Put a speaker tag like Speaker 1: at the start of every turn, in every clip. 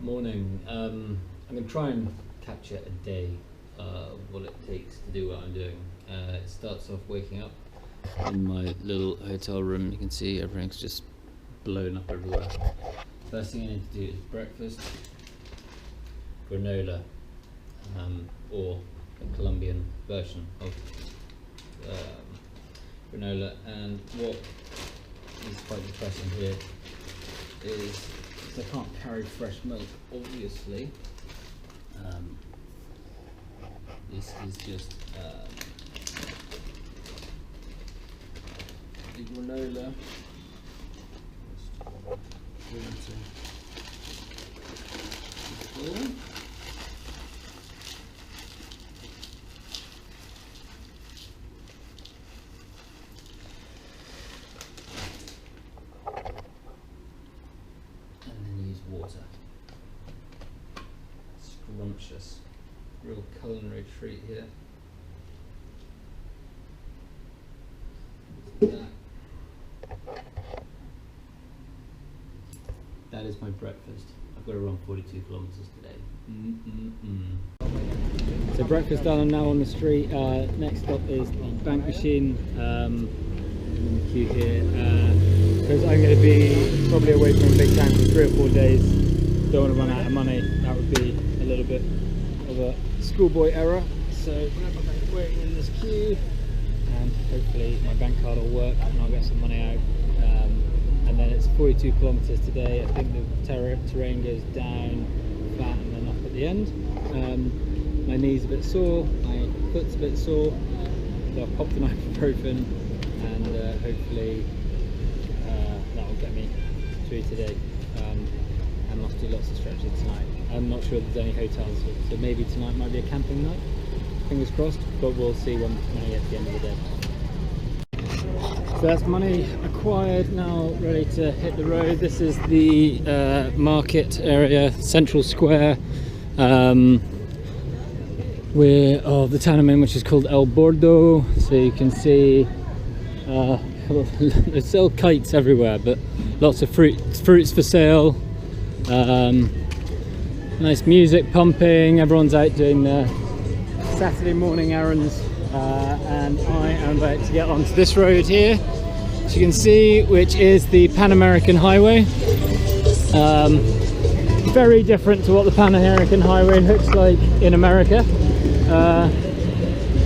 Speaker 1: Morning. I'm going to try and capture a day what it takes to do what I'm doing. It starts off waking up in my little hotel room. You can see everything's just blown up everywhere. First thing I need to do is breakfast, granola, or a Colombian version of granola. And what is quite depressing here is I can't carry fresh milk, obviously. This is just the granola. Water. Scrumptious. Real culinary treat here. That is my breakfast. I've got to run 42 kilometers today. So breakfast done, and now on the street. Next stop is the bank machine. In the queue here. Because I'm going to be probably away from a big town for 3 or 4 days. Don't want to run out of money. That would be a little bit of a schoolboy error. So waiting in this queue, and hopefully my bank card will work and I'll get some money out. And then it's 42 kilometers today. I think the terrain goes down, flat, and then up at the end. My knee's a bit sore, my foot's a bit sore, so I've popped an ibuprofen, and hopefully that will get me through today. I must do lots of stretching tonight. I'm not sure there's any hotels, so maybe tonight might be a camping night. Fingers crossed, but we'll see when I get to the end of the day. So that's money acquired, now ready to hit the road. This is the market area, Central Square. We're of the town I'm in, which is called El Bordo. So you can see they sell kites everywhere, but lots of fruits for sale. Nice music pumping. Everyone's out doing their Saturday morning errands, and I am about to get onto this road here, as you can see, which is the Pan American Highway. Very different to what the Pan American Highway looks like in America.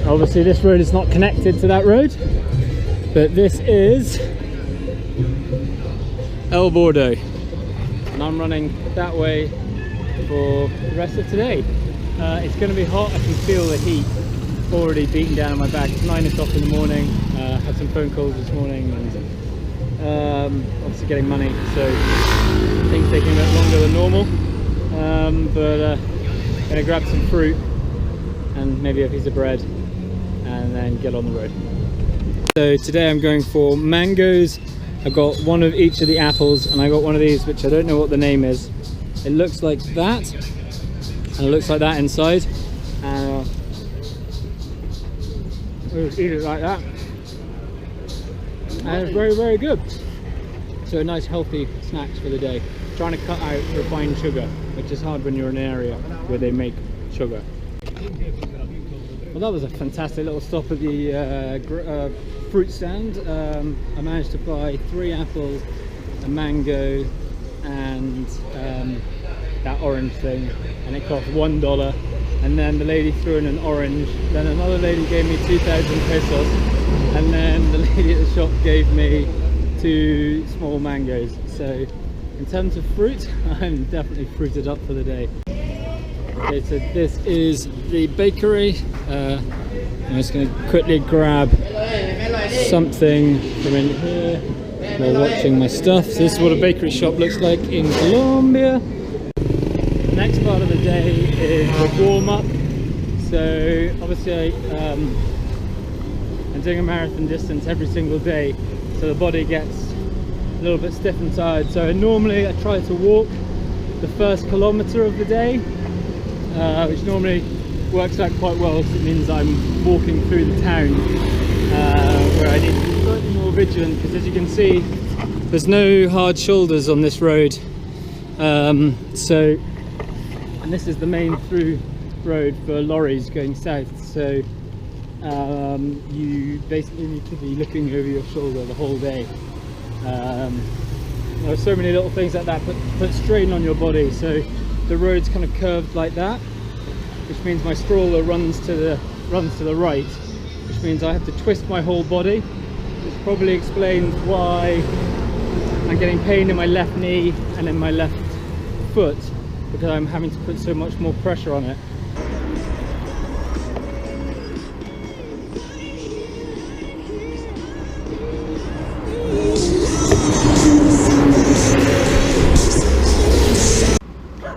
Speaker 1: Obviously this road is not connected to that road, but this is El Bordo, and I'm running that way for the rest of today. It's going to be hot. I can feel the heat already beating down on my back. It's 9 o'clock in the morning. Had some phone calls this morning, and obviously getting money, so things taking a bit longer than normal. But gonna grab some fruit and maybe a piece of bread, and then get on the road. So today I'm going for mangoes. I've got one of each of the apples, and I got one of these which I don't know what the name is. It looks like that, and it looks like that inside. We'll eat it like that, and it's very, very good. So a nice healthy snacks for the day. Trying to cut out refined sugar, which is hard when you're in an area where they make sugar. Well, that was a fantastic little stop at the fruit stand. I managed to buy 3 apples, a mango, and that orange thing, and it cost $1. And then the lady threw in an orange, then another lady gave me 2,000 pesos, and then the lady at the shop gave me 2 small mangoes. So in terms of fruit, I'm definitely fruited up for the day. Okay, so this is the bakery. I'm just going to quickly grab something from in here while watching my stuff. So this is what a bakery shop looks like in Colombia. The next part of the day is the warm-up. So obviously I'm doing a marathon distance every single day, so the body gets a little bit stiff and tired. So normally I try to walk the first kilometre of the day, which normally works out quite well, because it means I'm walking through the town, where I need to be slightly more vigilant, because as you can see there's no hard shoulders on this road. So and this is the main through road for lorries going south, so you basically need to be looking over your shoulder the whole day. There are so many little things like that put strain on your body. So the road's kind of curved like that, which means my stroller runs to the right, which means I have to twist my whole body, which probably explains why I'm getting pain in my left knee and in my left foot, because I'm having to put so much more pressure on it.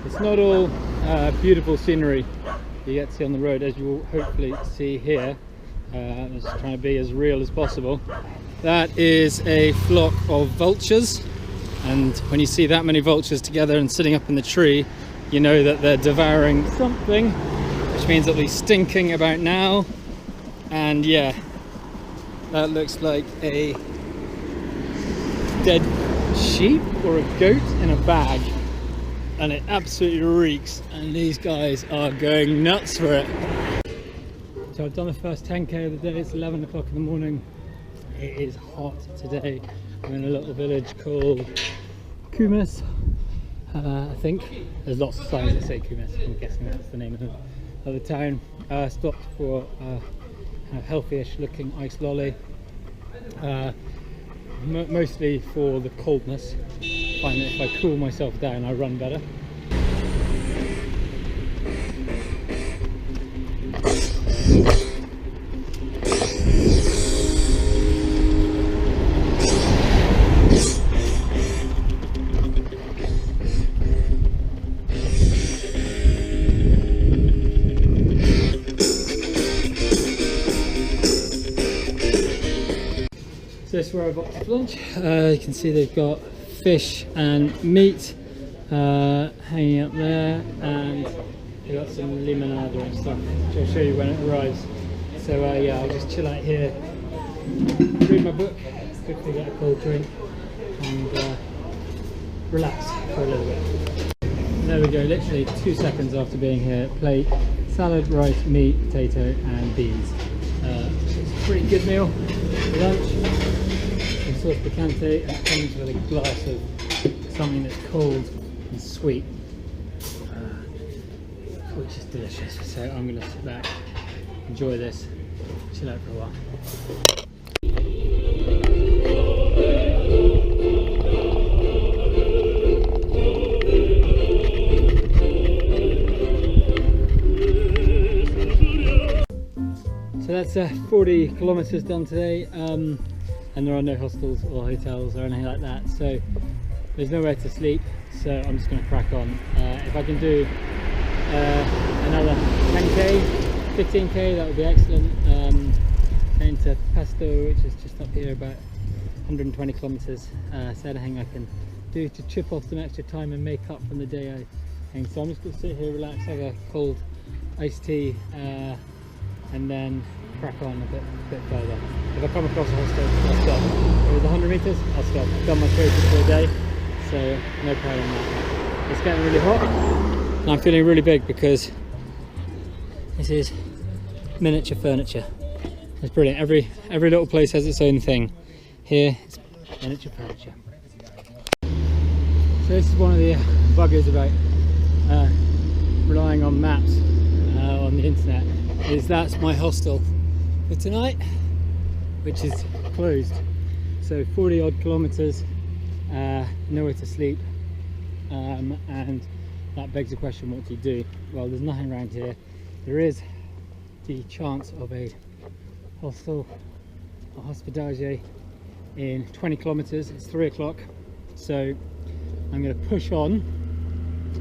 Speaker 1: It's not all beautiful scenery you get to see on the road, as you will hopefully see here. I'm just trying to be as real as possible. That is a flock of vultures, and when you see that many vultures together and sitting up in the tree, you know that they're devouring something, which means it'll be stinking about now. And yeah, that looks like a dead sheep or a goat in a bag, and it absolutely reeks, and these guys are going nuts for it. So I've done the first 10k of the day. It's 11 o'clock in the morning. It is hot today. I'm in a little village called Kumis, I think. There's lots of signs that say Kumis. I'm guessing that's the name of the town. Stopped for a healthy-ish looking ice lolly, mostly for the coldness. I find that if I cool myself down, I run better. So this is where I bought for lunch. You can see they've got fish and meat hanging up there, and they've got some limonada and stuff, which I'll show you when it arrives. So yeah, I'll just chill out here, read my book, quickly get a cold drink, and relax for a little bit. And there we go, literally 2 seconds after being here. Plate, salad, rice, meat, potato and beans. It's a pretty good meal for lunch. Some sauce picante, and it comes with a glass of something that's cold and sweet, which is delicious. So I'm going to sit back, enjoy this, chill out for a while. So that's 40 kilometers done today, and there are no hostels or hotels or anything like that, so there's nowhere to sleep, so I'm just going to crack on. If I can do another 10k, 15k, that would be excellent. Going to Pasto, which is just up here, about 120 kilometers. So anything I can do to chip off some extra time and make up from the day I hang. So I'm just going to sit here, relax, have a cold iced tea, and then crack on a bit further. If I come across a hostel, I'll stop. If it was 100 meters, I'll stop. I've done my choices for the day, so no problem on that. It's getting really hot, and I'm feeling really big because this is miniature furniture. It's brilliant. Every little place has its own thing. Here, it's miniature furniture. So this is one of the buggers about relying on maps on the internet. That's my hostel for tonight, which is closed. So 40 odd kilometers, nowhere to sleep, and that begs the question, what do you do? Well, there's nothing around here. There is the chance of a hostel, a hospitage in 20 kilometers. It's 3 o'clock, so I'm going to push on,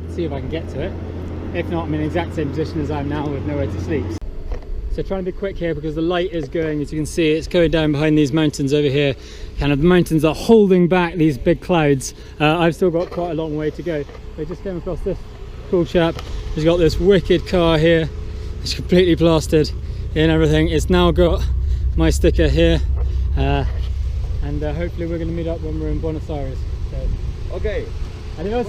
Speaker 1: see if I can get to it. If not, I'm in the exact same position as I am now with nowhere to sleep. So trying to be quick here because the light is going, as you can see, it's going down behind these mountains over here. Kind of the mountains are holding back these big clouds. I've still got quite a long way to go. I just came across this cool chap. He's got this wicked car here. It's completely plastered and everything. It's now got my sticker here, and hopefully we're going to meet up when we're in Buenos Aires. So,
Speaker 2: Okay.
Speaker 1: adios.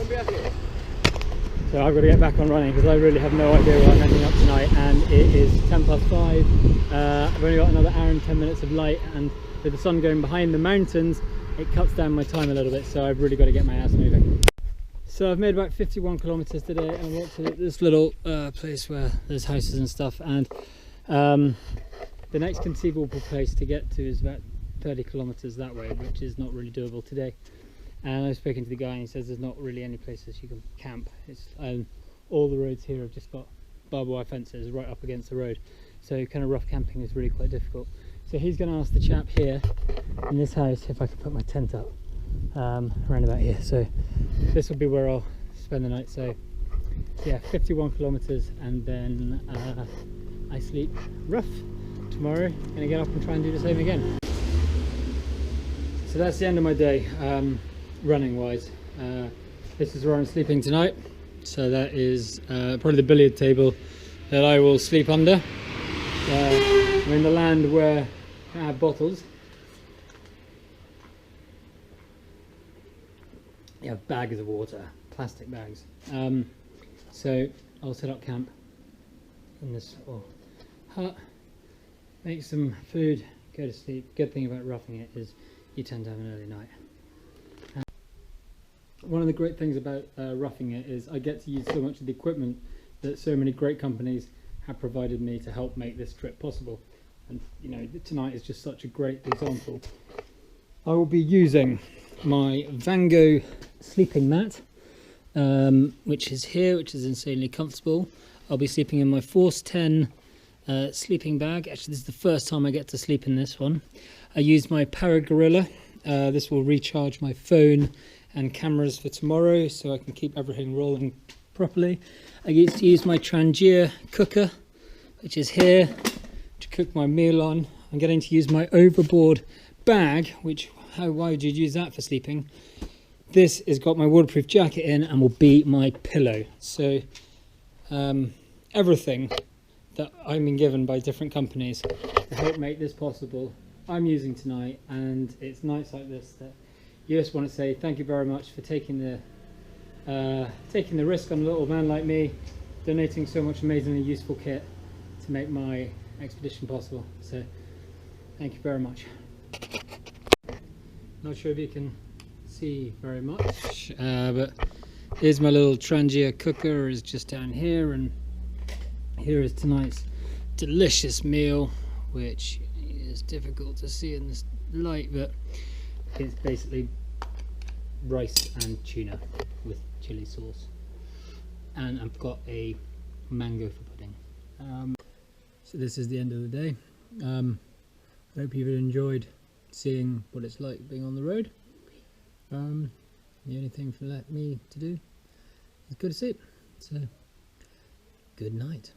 Speaker 1: So I've got to get back on running because I really have no idea where I'm ending up tonight, and it is 5:10. I've only got another hour and 10 minutes of light, and with the sun going behind the mountains it cuts down my time a little bit, so I've really got to get my ass moving. So I've made about 51 kilometers today, and I walked to this little place where there's houses and stuff, and the next conceivable place to get to is about 30 kilometers that way, which is not really doable today. And I was speaking to the guy and he says there's not really any places you can camp. It's all the roads here have just got barbed wire fences right up against the road, so kind of rough camping is really quite difficult. So he's going to ask the chap here in this house if I can put my tent up around about here. So this will be where I'll spend the night. So yeah, 51 kilometers, and then I sleep rough. Tomorrow I'm gonna get up and try and do the same again. So that's the end of my day, running wise. This is where I'm sleeping tonight. So that is probably the billiard table that I will sleep under. I'm in the land where I have bottles. You have bags of water, plastic bags. So I'll set up camp in this little hut, make some food, go to sleep. Good thing about roughing it is you tend to have an early night. One of the great things about roughing it is I get to use so much of the equipment that so many great companies have provided me to help make this trip possible. And you know, tonight is just such a great example. I will be using my Vango sleeping mat, which is here, which is insanely comfortable. I'll be sleeping in my Force 10 sleeping bag. Actually, this is the first time I get to sleep in this one. I used my Paragorilla. This will recharge my phone and cameras for tomorrow, so I can keep everything rolling properly. I used to use my Trangia cooker, which is here, to cook my meal on. I'm getting to use my overboard bag, which, why would you use that for sleeping? This has got my waterproof jacket in and will be my pillow. So everything that I've been given by different companies to help make this possible, I'm using tonight, and it's nights like this that you just want to say thank you very much for taking the risk on a little man like me, donating so much amazingly useful kit to make my expedition possible. So thank you very much. Not sure if you can see very much, but here's my little Trangia cooker, is just down here, and here is tonight's delicious meal, which is difficult to see in this light, but it's basically rice and tuna with chili sauce, and I've got a mango for pudding. So this is the end of the day. I hope you've enjoyed seeing what it's like being on the road. The only thing for me to do is go to sleep. So good night.